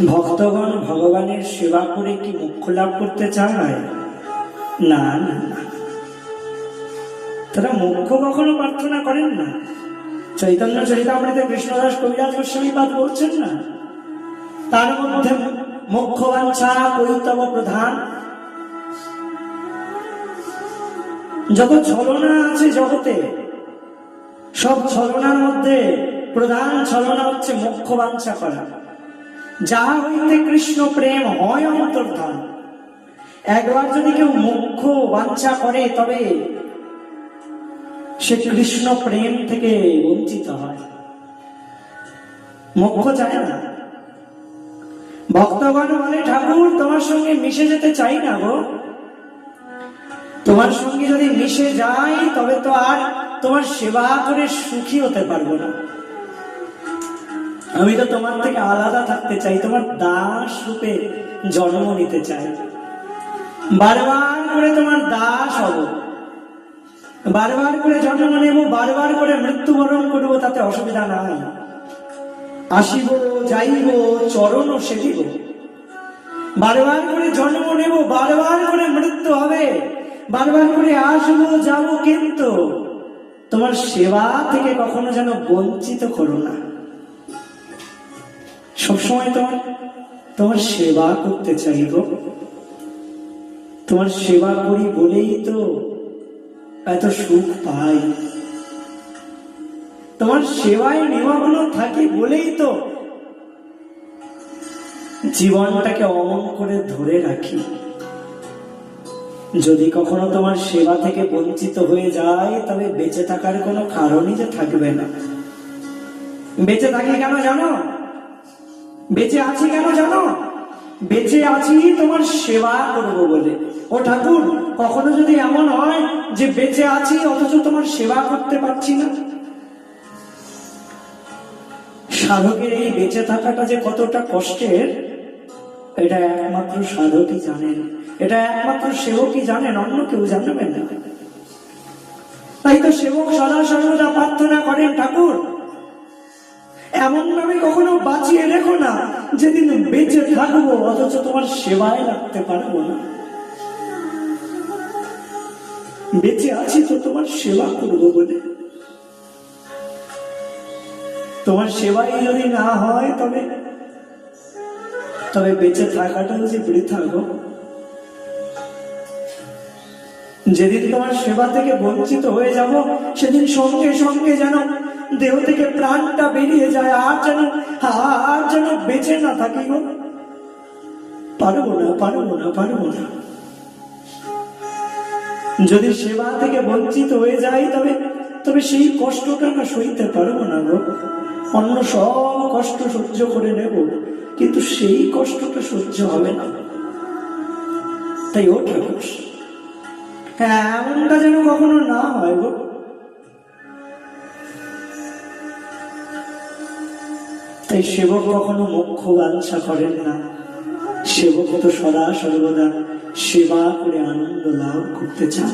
ভক্তগণ ভগবানের সেবা করে কি মোক্ষ লাভ করতে চায়? না না, তারা মোক্ষ কখনো প্রার্থনা করেন না। চৈতন্য চরিতামৃতে কৃষ্ণদাস কবিরাজ গোস্বামী পাদ বলছেন না, তার মধ্যে মোক্ষ বাঞ্ছা কৈতব প্রধান। যত ছলনা আছে জগতে, সব ছলনার মধ্যে প্রধান ছলনা হচ্ছে মোক্ষ বাঞ্ছা করা। যাহা হইতে কৃষ্ণ প্রেম হয় অন্তর্ধান। একবার যদি কেউ মোক্ষ বাঞ্ছা করে তবে সে কৃষ্ণ প্রেম থেকে বঞ্চিত হয়, মোক্ষ চায় না। ভক্তগণ বলে, ঠাকুর তোমার সঙ্গে মিশে যেতে চাই না গো, তোমার সঙ্গে যদি মিশে যাই তবে তো আর তোমার সেবা করে সুখী হতে পারবো না। আমি তো তোমার থেকে আলাদা থাকতে চাই, তোমার দাস রূপে জন্ম নিতে চাই, বারবার করে তোমার দাস হব, বারবার করে জন্ম নেব, বারবার করে মৃত্যুবরণ করবো, তাতে অসুবিধা নাই। আসিব যাইব চরণ সেবিব, বারবার করে জন্ম নেব, বারবার করে মৃত্যু হবে, বারবার করে আসবো যাব, কিন্তু তোমার সেবা থেকে কখনো যেন বঞ্চিত করো না। সবসময় তোমার সেবা করতে চাইব, তোমার সেবা করি বলেই তো এত সুখ পাই, তোমার সেবায় নিমগ্ন থাকি বলেই তো জীবনটাকে অমন করে ধরে রাখি। যদি কখনো তোমার সেবা থেকে বঞ্চিত হয়ে যায় তবে বেঁচে থাকার কোনো কারণই যে থাকবে না। বেঁচে থাকি কেন জানো? বেঁচে আছি কেন জানো? বেঁচে আছি তোমার সেবা করবো বলে। ও ঠাকুর, কখনো যদি এমন হয় যে বেঁচে আছি অথচ তোমার সেবা করতে পারছি না, সাধকের এই বেঁচে থাকাটা যে কতটা কষ্টের এটা একমাত্র সাধকই জানেন, এটা একমাত্র সেবকই জানেন, অন্য কেউ জানবেন না। তাই তো সেবক সদা সর্বদা প্রার্থনা করেন, ঠাকুর এমন ভাবে কখনো বাঁচিয়ে রেখো না যেদিন বেঁচে থাকবো অথচ তোমার সেবায় রাখতে পারবো না। বেঁচে আছি তো তোমার সেবা করবো বলে, তোমার সেবাই যদি না হয় তবে বেঁচে থাকাটাও যে বৃথা গো। যেদিন তোমার সেবা থেকে বঞ্চিত হয়ে যাব সেদিন সঙ্গে সঙ্গে যেন দেহ থেকে প্রাণটা বেরিয়ে যায়, আর যেন বেঁচে না থাকি গো। পারবো না। যদি সেবা থেকে বঞ্চিত হয়ে যাই তবে সেই কষ্টটা না সইতে পারবো না গো। অন্য সব কষ্ট সহ্য করে নেব, কিন্তু সেই কষ্টটা সহ্য হবে না। তাই ও ঠাকুর, হ্যাঁ এমনটা যেন কখনো না হয় গো। তাই সেবক কখনো মোক্ষ বাঞ্ছা করেন না, সেবক তো সদা সর্বদা সেবা করে আনন্দ লাভ করতে চান।